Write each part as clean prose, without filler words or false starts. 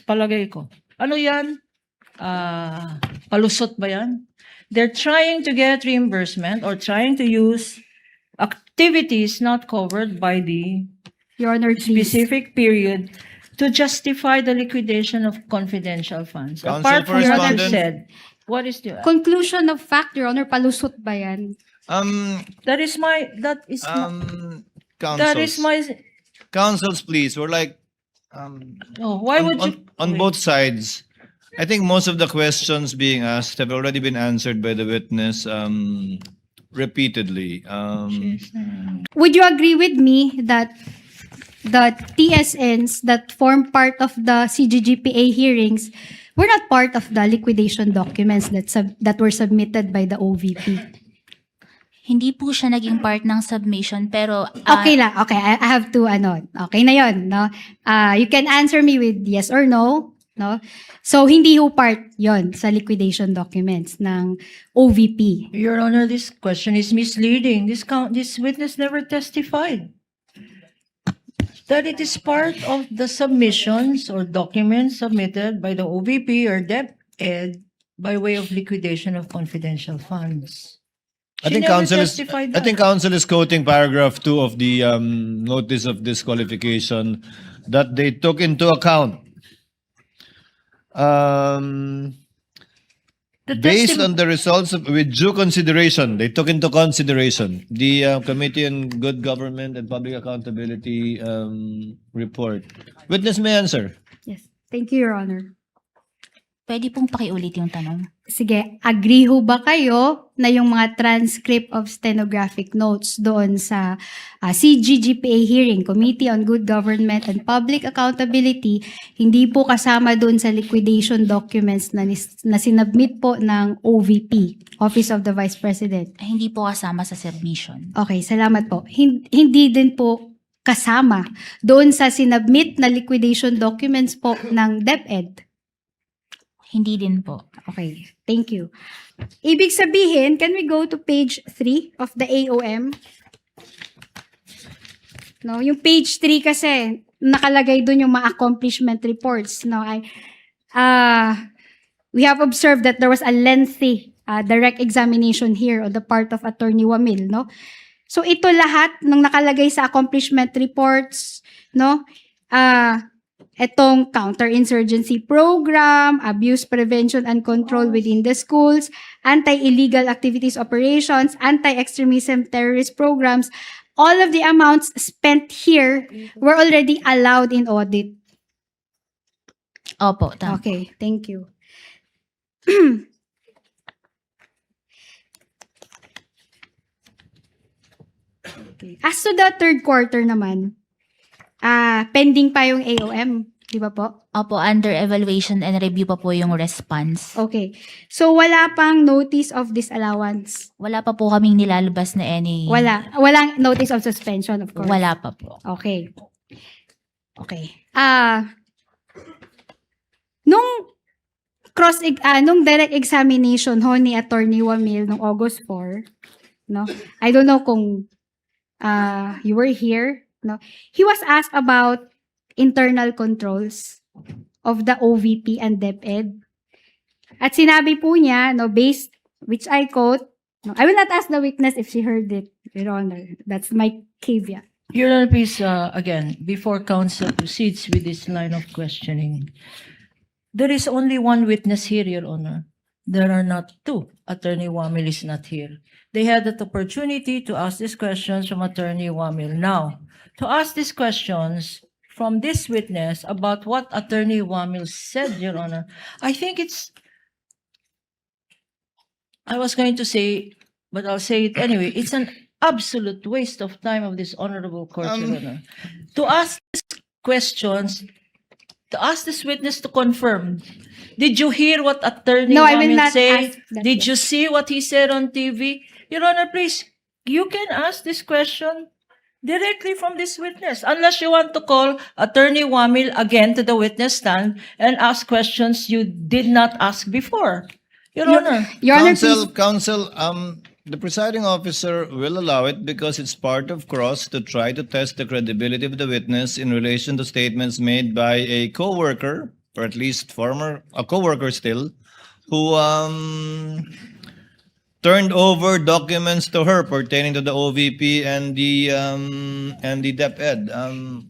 palagay ko. Ano yan? Palusot ba yan? They're trying to get reimbursement or trying to use activities not covered by the Your Honor, please. specific period to justify the liquidation of confidential funds. Counsel Apart for from what you respondent. said, what is the... Conclusion of fact, Your Honor, palusot ba yan? That is my... That is my... Counsels, please. We're like, Oh, why would you... on both sides. I think most of the questions being asked have already been answered by the witness repeatedly. Would you agree with me that the TSNs that form part of the CGGPA hearings were not part of the liquidation documents that were submitted by the OVP? Hindi po siya naging part ng submission, pero... Okay lang. Okay, I have to, okay na yun, no? You can answer me with yes or no, no? So, hindi ho part yon sa liquidation documents ng OVP. Your Honor, this question is misleading. This witness never testified that it is part of the submissions or documents submitted by the OVP or DepEd by way of liquidation of confidential funds. I She think never counsel is. testified I that. think counsel is quoting paragraph 2 of the notice of disqualification that they took into account. Based on the results with due consideration, they took into consideration the Committee on Good Government and Public Accountability report. Witness may answer. Yes. Thank you, Your Honor. Pwede pong pakiulit yung tanong. Sige, agree ho ba kayo na yung mga transcript of stenographic notes doon sa CGGPA hearing, Committee on Good Government and Public Accountability, hindi po kasama doon sa liquidation documents na sinubmit po ng OVP, Office of the Vice President? Hindi po kasama sa submission. Okay, salamat po. Hindi din po kasama doon sa sinubmit na liquidation documents po ng DepEd? Hindi din po. Okay, thank you. Ibig sabihin, can we go to page 3 of the AOM? No, yung page 3 kasi nakalagay doon yung mga accomplishment reports. No, we have observed that there was a lengthy direct examination here on the part of Attorney Wamil, no? So ito lahat ng nakalagay sa accomplishment reports, no? Etong counterinsurgency program, abuse prevention and control within the schools, anti-illegal activities operations, anti-extremism terrorist programs, all of the amounts spent here were already allowed in audit. Opo, tama. Okay, thank you. Okay. As to the third quarter naman, pending pa yung AOM, di ba po? Opo, under evaluation and review pa po yung response. Okay. So, wala pang notice of disallowance? Wala pa po kaming nilalabas na any... Walang notice of suspension, of course? Wala pa po. Okay. Okay. Nung nung direct examination ho ni Attorney Wamil nung August 4, no? I don't know kung you were here, no? He was asked about internal controls of the OVP and DepEd. At sinabi po niya, no, based, which I quote, no, I will not ask the witness if she heard it, Your Honor. That's my caveat. Your Honor, please, again, before counsel proceeds with this line of questioning, there is only one witness here, Your Honor. There are not two. Attorney Wamil is not here. They had the opportunity to ask these questions from Attorney Wamil. Now, to ask these questions from this witness about what Attorney Wamil said, Your Honor, I think I was going to say, but I'll say it anyway, it's an absolute waste of time of this honorable court, Your Honor. To ask these questions, to ask this witness to confirm, did you hear what Attorney No, I will Wamil not say? ask that Did you see what he said on TV? Your Honor, please, you can ask this question directly from this witness, unless you want to call Attorney Wamil again to the witness stand and ask questions you did not ask before. Your Honor. Your Honor, please. Counsel, the presiding officer will allow it because it's part of cross to try to test the credibility of the witness in relation to statements made by a co-worker or at least former a co-worker still, who turned over documents to her pertaining to the OVP and the DepEd.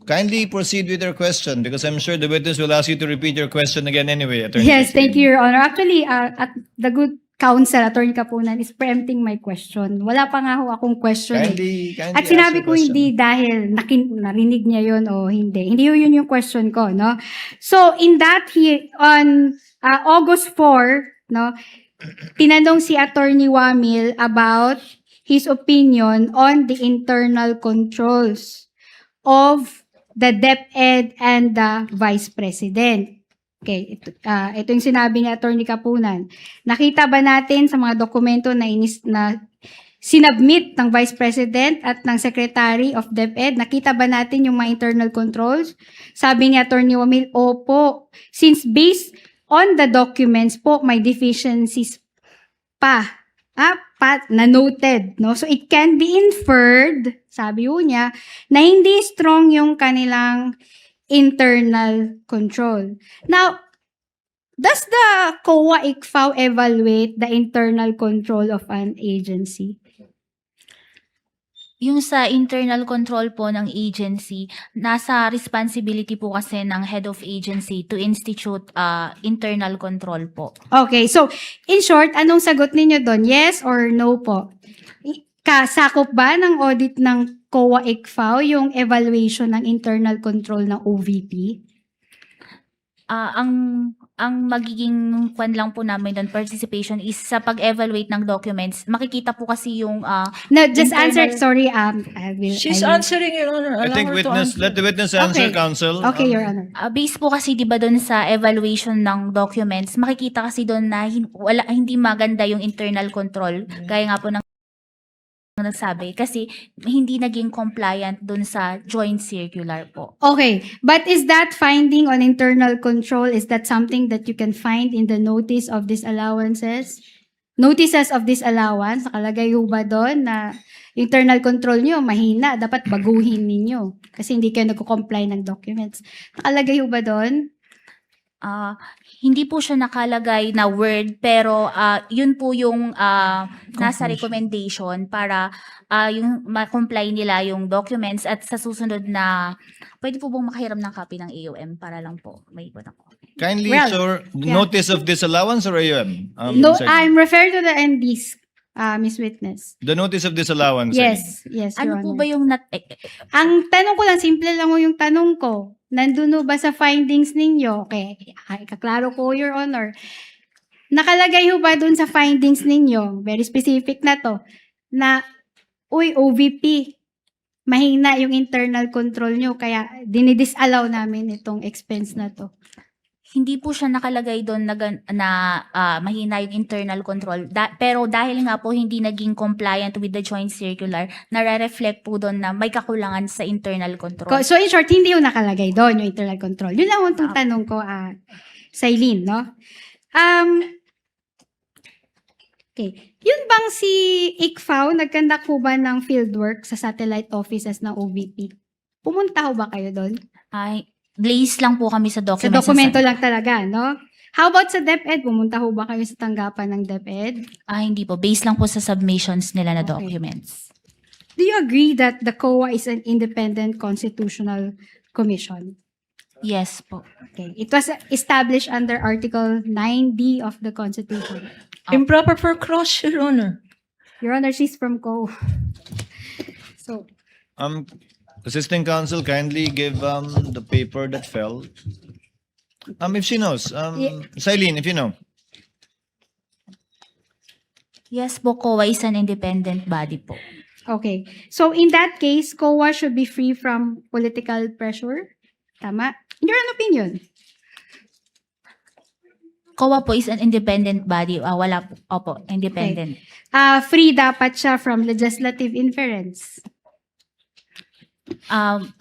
Kindly proceed with your question because I'm sure the witness will ask you to repeat your question again anyway. Attorney Yes, Christine. thank you, Your Honor. Actually, at the good counsel, Attorney Kapunan, is preempting my question. Wala pa nga ho akong question. Kindly At ask sinabi your ko question. hindi dahil narinig niya yon o hindi. Hindi yun yung question ko, no? So, in that, on August 4, no, tinanong si Attorney Wamil about his opinion on the internal controls of the DepEd and the Vice President. Okay, ito yung sinabi ni Attorney Kapunan. Nakita ba natin sa mga dokumento na sinubmit ng Vice President at ng Secretary of DepEd, nakita ba natin yung mga internal controls? Sabi ni Attorney Wamil, opo. Since based on the documents po, may deficiencies pa na noted, no? So it can be inferred, sabi ho niya, na hindi strong yung kanilang internal control. Now, does the COA-ICFAO evaluate the internal control of an agency? Yung sa internal control po ng agency, nasa responsibility po kasi ng head of agency to institute internal control po. Okay, so in short, anong sagot ninyo doon? Yes or no po? Kasakop ba ng audit ng COA-ICFAO yung evaluation ng internal control ng OVP? Ang magiging kwan lang po namin doon, participation is sa pag-evaluate ng documents. Makikita po kasi yung No, just Internal- answer. Sorry, She's I will- answering, Your Honor. I Allow think her to witness, answer. let the witness answer, Okay. counsel. Okay, Your Honor. base po kasi 'di ba doon sa evaluation ng documents, makikita kasi doon na hindi maganda yung internal control. Gaya nga po ng nagsabi kasi hindi naging compliant doon sa joint circular po. Okay, but is that finding on internal control, is that something that you can find in the notice of disallowances? Notices of disallowance, nakalagay ho ba doon na internal control nyo mahina, dapat baguhin ninyo kasi hindi kayo nagko-comply ng documents. Nakalagay ho ba doon? Hindi po siya nakalagay na word pero yun po yung nasa recommendation para yung ma-comply nila yung documents at sa susunod na pwede po bang makahiram ng copy ng AOM para lang po may ipon ako. Kindly, Well, sir, yeah. notice of disallowance or AUM? No, Sir? I'm referring to the NDs, Miss Witness. The notice of disallowance. Yes, yes, Ano Your po Honor. ba yung Ang tanong ko lang, simple lang ho yung tanong ko. Nandun ho ba sa findings ninyo? Okay, kaklaro ko, Your Honor. Nakalagay ho ba dun sa findings ninyo, very specific na to, na, uy, OVP, mahina yung internal control nyo, kaya dinidisallow namin itong expense na to. Hindi po siya nakalagay doon na mahina yung internal control. Pero dahil nga po hindi naging compliant with the joint circular, nare-reflect po doon na may kakulangan sa internal control. So in short, hindi yung nakalagay doon, yung internal control. Yun lang yung tanong ko, Sailin, no? Okay. Yun bang si ICFAO, nagkandak po ba ng fieldwork sa satellite offices ng OVP? Pumunta ho ba kayo doon? Ay, glaze lang po kami sa Sa documents. dokumento lang talaga, no? How about sa DepEd? Pumunta ho ba kayo sa tanggapan ng DepEd? Hindi po. Based lang po sa submissions nila na Okay. documents. Do you agree that the COA is an independent constitutional commission? Yes po. Okay. It was established under Article 9D of the Constitution. Improper for cross, Your Honor. Your Honor, she's from COA. So, Assisting counsel, kindly give the paper that fell. If she knows. Silene, if you know. Yes po, COA is an independent body po. okay. So, in that case, COA should be free from political pressure? Tama? In your own opinion? COA po is an independent body. Wala po. Opo, independent. Free dapat siya from legislative inference.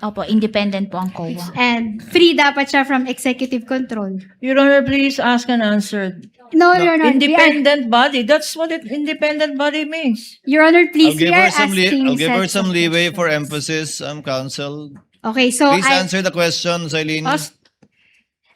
Opo, independent po ang COA. And free dapat siya from executive control. Your Honor, please ask and answer. No, Your Honor. Independent body. That's what independent body means. Your Honor, please, we are I'll give her asking some sets of leeway for questions. emphasis, counsel. Okay, so Please answer the question, Silene.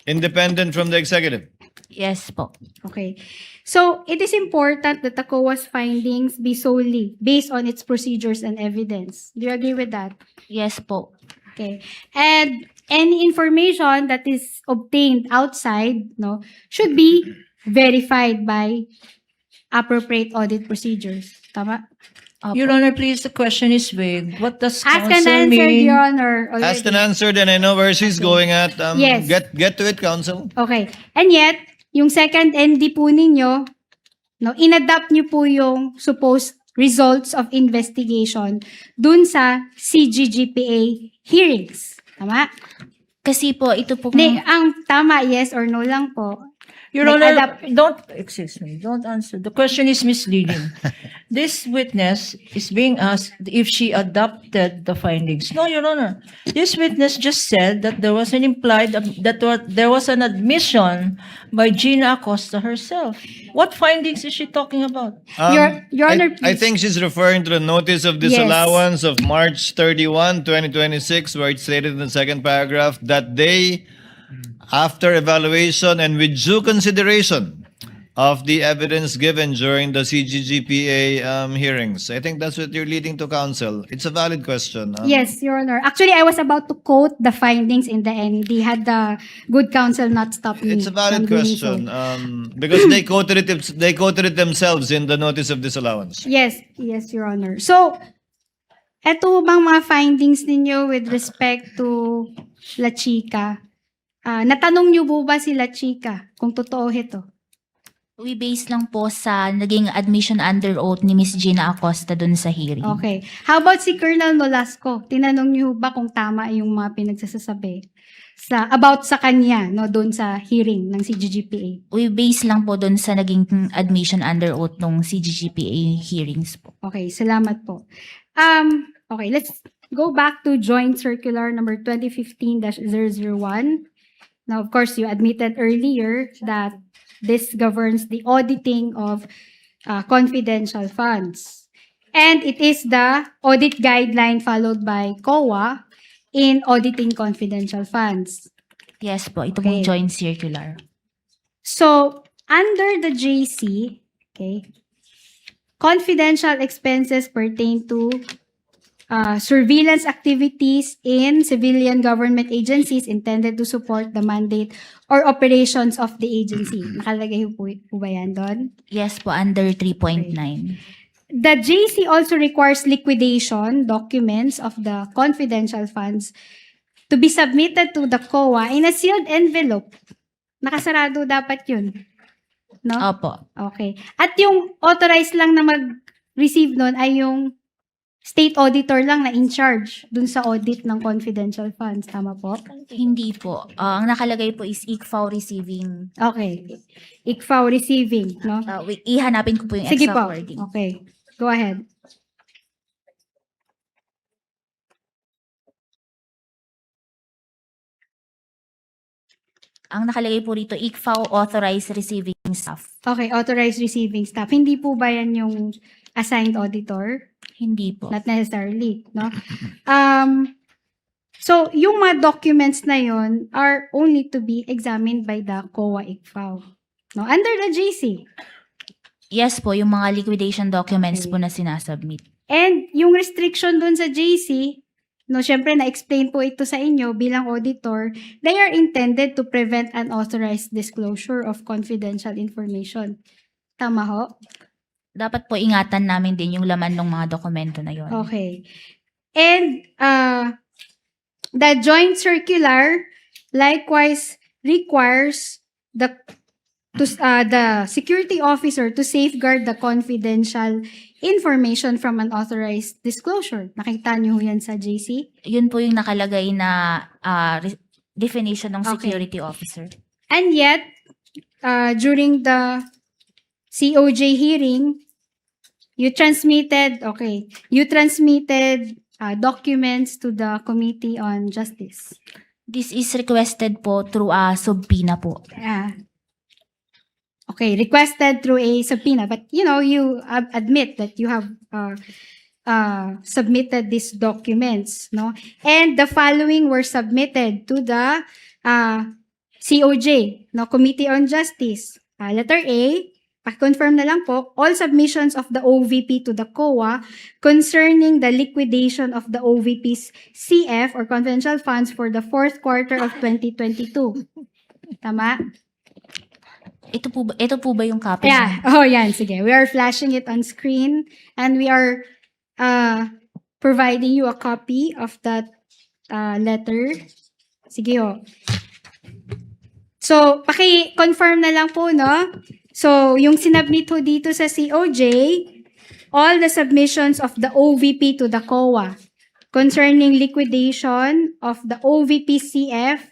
independent from the executive. Yes po. Okay. So, it is important that the COA's findings be solely based on its procedures and evidence. Do you agree with that? Yes po. Okay. And any information that is obtained outside, no, should be verified by appropriate audit procedures. Tama? Opo. Your Honor, please, the question is vague. What does Asked and counsel answered, mean? Your Honor. Already. Asked and answered, and I know where she's going at. Yes. Get to it, counsel. Okay. And yet, yung second ND po ninyo, no, inadapt nyo po yung supposed results of investigation dun sa CGGPA hearings. Tama? Kasi po, ito po, Ang tama, yes or no lang po. Your Honor, don't answer. The question is misleading. This witness is being asked if she adopted the findings. No, Your Honor. This witness just said that there was an there was an admission by Gina Acosta herself. What findings is she talking about? Your Honor, I please. think she's referring to the notice of disallowance of March 31, 2026, where it stated in the second paragraph that they, after evaluation and with due consideration of the evidence given during the CGGPA hearings. I think that's what you're leading to, counsel. It's a valid question. Yes, Your Honor. Actually, I was about to quote the findings in the ND had the good counsel not stopped me. It's a valid from doing so. question because they quoted it themselves in the notice of disallowance. Yes, Your Honor. So, eto bang mga findings ninyo with respect to La Chica? Natanong niyo po ba si La Chica kung totoo ito? we base lang po sa naging admission under oath ni Miss Gina Acosta dun sa hearing. Okay. How about si Colonel Nolasco? Tinanong niyo ba kung tama yung mga pinagsasasabi about sa kanya, no, doon sa hearing ng CGGPA? We base lang po dun sa naging admission under oath ng CGGPA hearings po. Okay, salamat po. Okay, let's go back to Joint Circular number 2015-001. Now, of course, you admitted earlier that this governs the auditing of confidential funds. And it is the audit guideline followed by COA in auditing confidential funds. Yes po, ito Okay. pong joint circular. So, under the JC, okay, confidential expenses pertain to surveillance activities in civilian government agencies intended to support the mandate or operations of the agency. Nakalagay po ba yan doon? Yes po, under 3.9. The JC also requires liquidation documents of the confidential funds to be submitted to the COA in a sealed envelope. Nakasarado dapat yun. No? Opo. Okay. At yung authorized lang na mag-receive nun ay yung state auditor lang na in charge dun sa audit ng confidential funds. Tama po? Hindi po. Ang nakalagay po is ICFAO receiving. Okay. ICFAO receiving, no? Wait, ihanapin ko po yung Sige exact po. wording. Okay. Go ahead. Ang nakalagay po rito, ICFAO authorized receiving staff. Okay, authorized receiving staff. Hindi po ba yan yung assigned auditor? Hindi po. Not necessarily, no? So, yung mga documents na yon are only to be examined by the COA ICFAO. No? Under the JC. Yes po, yung mga liquidation documents Okay. po na sinasubmit. And yung restriction dun sa JC, no, syempre na-explain po ito sa inyo bilang auditor, they are intended to prevent unauthorized disclosure of confidential information. Tama ho? Dapat po ingatan namin din yung laman ng mga dokumento na yon. Okay. And the joint circular likewise requires the security officer to safeguard the confidential information from unauthorized disclosure. Nakita niyo yan sa JC? Yun po yung nakalagay na definition ng Okay. security officer. And yet, during the COJ hearing, you transmitted documents to the Committee on Justice. This is requested po through a subpoena po. Okay, requested through a subpoena, but you admit that you have submitted these documents, no? And the following were submitted to the COJ, no, Committee on Justice. Letter A, pakiconfirm na lang po, all submissions of the OVP to the COA concerning the liquidation of the OVP's CF or confidential funds for the fourth quarter of 2022. Tama? Ito po ba yung copy? Yeah. Oh, yan. Sige. We are flashing it on screen and we are providing you a copy of that letter. Sige, oh. So, paki-confirm na lang po, no? So, yung sinubmit ho dito sa COJ, all the submissions of the OVP to the COA concerning liquidation of the OVP CF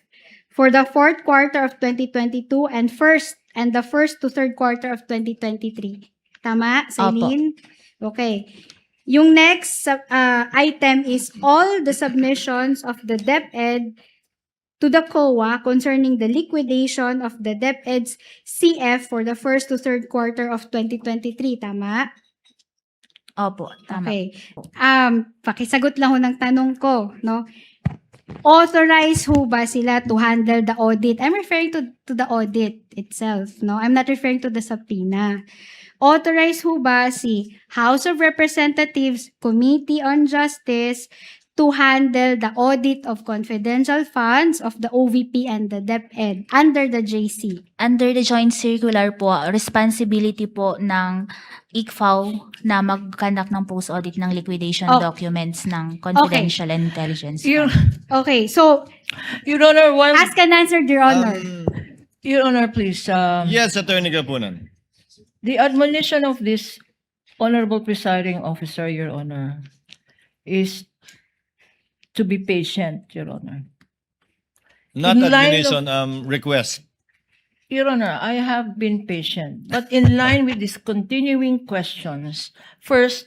for the fourth quarter of 2022 and the first to third quarter of 2023. Tama, Celine? Okay. Yung next item is all the submissions of the DepEd to the COA concerning the liquidation of the DepEd's CF for the first to third quarter of 2023. Tama? Opo, tama. Okay. Pakisagot lang ho ng tanong ko, no? Authorize ho ba sila to handle the audit? I'm referring to the audit itself, no? I'm not referring to the subpoena. Authorize ho ba si House of Representatives Committee on Justice to handle the audit of confidential funds of the OVP and the DepEd under the JC? Under the joint circular po, responsibility po ng ICFAO na mag-conduct ng post-audit ng liquidation Oh. documents ng confidential and intelligence. Your, Okay, so Your Honor, one, ask and answer, Your Honor. Your Honor, please. Yes, Attorney Gapunan. The admonition of this Honorable Presiding Officer, Your Honor, is to be patient, Your Honor. Not In line admonition, request. Your Honor, I have been patient, but in line with these continuing questions, first,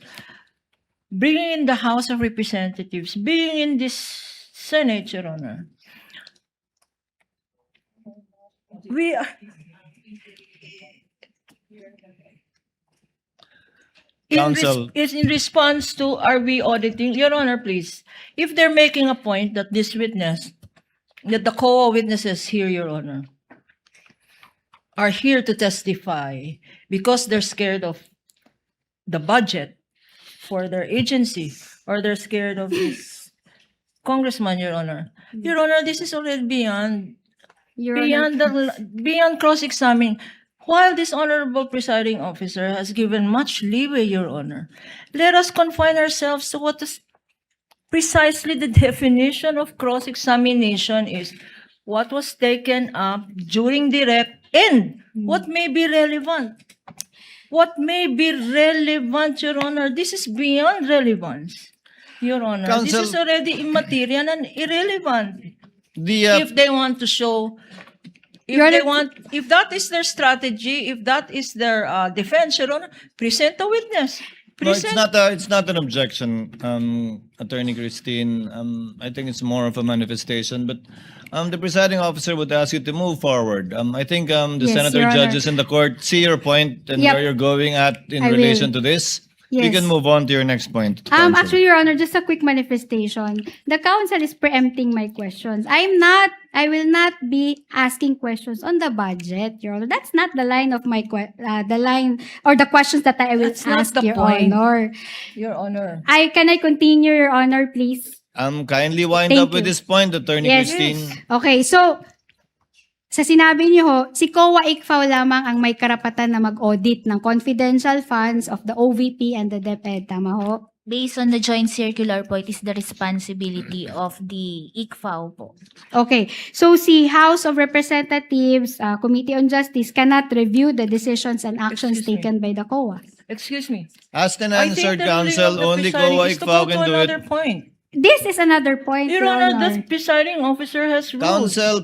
bringing in the House of Representatives, being in this Senate, Your Honor, we are... Counsel. Is in response to are we auditing? Your Honor, please. If they're making a point that this witness, that the COA witnesses here, Your Honor, are here to testify because they're scared of the budget for their agency or they're scared of this congressman, Your Honor. Your Honor, this is already beyond Your Honor. beyond cross-examining. While this honorable presiding officer has given much leeway, Your Honor, let us confine ourselves to what is precisely the definition of cross-examination is. What was taken up during direct and what may be relevant. What may be relevant, Your Honor? This is beyond relevance, Your Honor. Counsel- This is already immaterial and irrelevant. The If they want to show, Your if that is their strategy, if that is their defense, Your Honor, present a witness. no, it's Present. it's not an objection, Attorney Christine. I think it's more of a manifestation, but the presiding officer would ask you to move forward. I think the Yes, senator Your Honor. judges in the court see your point and Yep. where you're going at in I relation will. to this. You Yes. can move on to your next point. counsel. Actually, Your Honor, just a quick manifestation. The council is preempting my questions. I will not be asking questions on the budget, Your Honor. That's not the line of my the line or the questions that I will That's not ask, the Your point. Honor. Your Honor. Can I continue, Your Honor, please? Kindly wind Thank up with you. this point, Attorney Yes. Christine. Okay, so sa sinabi niyo ho, si COA ICFAO lamang ang may karapatan na mag-audit ng confidential funds of the OVP and the DepEd. Tama ho? Based on the joint circular po, it is the responsibility of the ICFAO po. Okay. So si House of Representatives, Committee on Justice cannot review the decisions and actions Excuse me. taken by the COA. Excuse me. Asked and I think answered, the ruling counsel. of the Only presiding COA is to ICFAO go can to do another it. point. This is another point, Your Honor, the Honor. presiding officer has ruled. Counsels,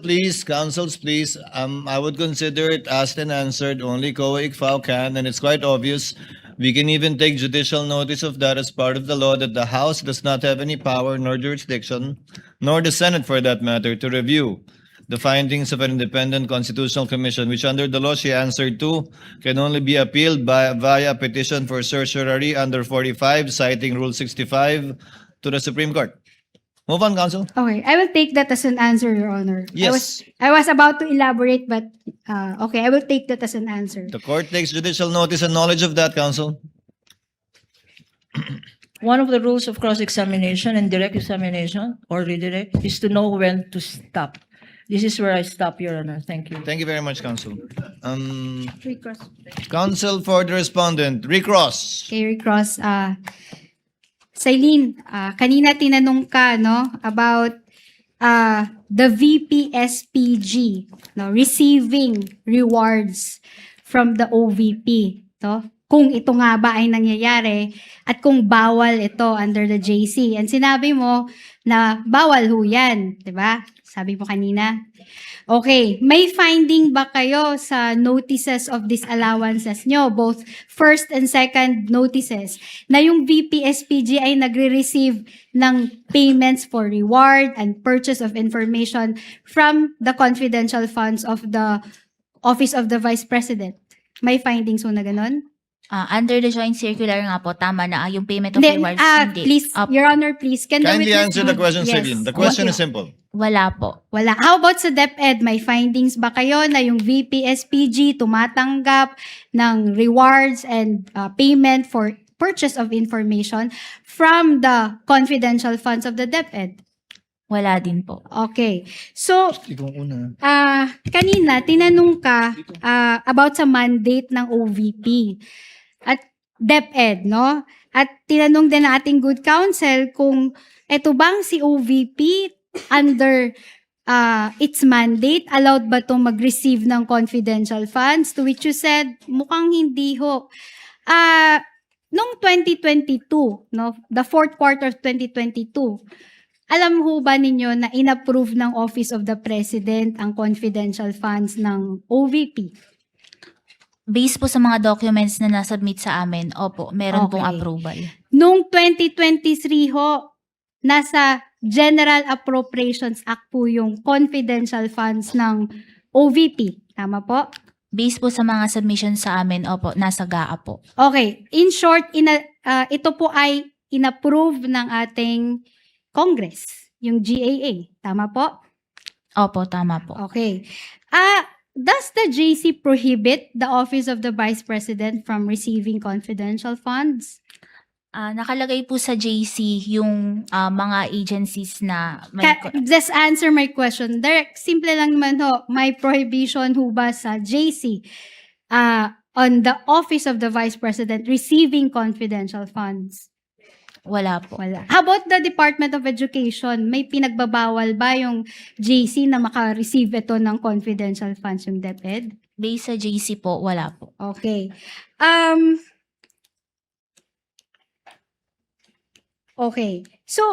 please. I would consider it asked and answered. Only COA ICFAO can, and it's quite obvious. We can even take judicial notice of that as part of the law that the House does not have any power nor jurisdiction, nor the Senate for that matter, to review the findings of an independent constitutional commission, which under the law she answered to, can only be appealed via petition for certiorari under 45, citing Rule 65 to the Supreme Court. Move on, counsel. Okay, I will take that as an answer, Your Honor. Yes. I was about to elaborate, but okay, I will take that as an answer. The court takes judicial notice and knowledge of that, counsel. One of the rules of cross-examination and direct examination or redirect is to know when to stop. This is where I stop, Your Honor. Thank you. Thank you very much, counsel. Recross. Counsel for the respondent, recross. Okay, recross. Cylene, kanina tinanong ka, no, about the VP-SPG, no, receiving rewards from the OVP, no? Kung ito nga ba ay nangyayari at kung bawal ito under the JC. And sinabi mo na bawal ho yan, di ba? Sabi mo kanina. Okay, may finding ba kayo sa notices of disallowances nyo, both first and second notices, na yung VP-SPG ay nagre-receive ng payments for reward and purchase of information from the confidential funds of the Office of the Vice President? May findings ho na ganun? Under the joint circular nga po, tama na yung payment of Then, rewards. Hindi. please, Your Honor, please, can the Kindly witness answer the question, Yes. Celine. The question is simple. Wala po. Wala. How about sa DepEd? May findings ba kayo na yung VP-SPG tumatanggap ng rewards and payment for purchase of information from the confidential funds of the DepEd? Wala din po. Okay. So, Ikaw una. kanina, tinanong ka about sa mandate ng OVP at DepEd, no? At tinanong din ng ating good counsel kung eto bang si OVP under its mandate, allowed ba itong mag-receive ng confidential funds? To which you said, mukhang hindi ho. Noong 2022, no, the fourth quarter of 2022, alam ho ba ninyo na inapprove ng Office of the President ang confidential funds ng OVP? Based po sa mga documents na nasubmit sa amin, opo, meron pong Okay. approval. Noong 2023 ho, nasa General Appropriations Act po yung confidential funds ng OVP. Tama po? Based po sa mga submissions sa amin, opo, nasa GAA po. Okay. In short, ito po ay inapprove ng ating Congress, yung GAA. Tama po? Opo, tama po. Okay. Does the JC prohibit the Office of the Vice President from receiving confidential funds? Nakalagay po sa JC yung mga agencies na may... Just answer my question. Direct, simple lang naman ho. May prohibition ho ba sa JC on the Office of the Vice President receiving confidential funds? Wala po. Wala. How about the Department of Education? May pinagbabawal ba yung JC na maka-receive ito ng confidential funds yung DepEd? Based sa JC po, wala po. Okay. Okay. So,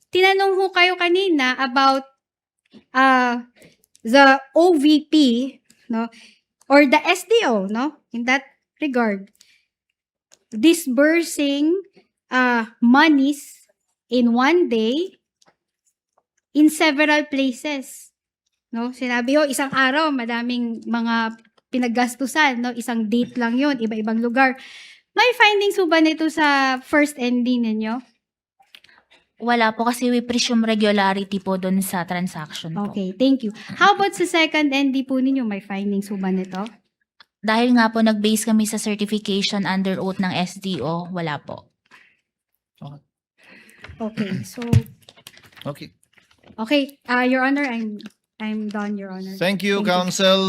tinanong ho kayo kanina about the OVP, no? Or the SDO, no? In that regard. Disbursing monies in one day in several places. No? Sinabi ho, isang araw, madaming mga pinaggastusan, no? Isang date lang yun, iba-ibang lugar. May findings ho ba nito sa first ND ninyo? Wala po kasi we presume regularity po doon sa transaction po. Okay, thank you. How about sa second ND po ninyo? May findings ho ba nito? Dahil nga po nag-base kami sa certification under oath ng SDO, wala po. Okay, so, Okay. okay, Your Honor, I'm done, Your Honor. Thank you, Thank you. counsel.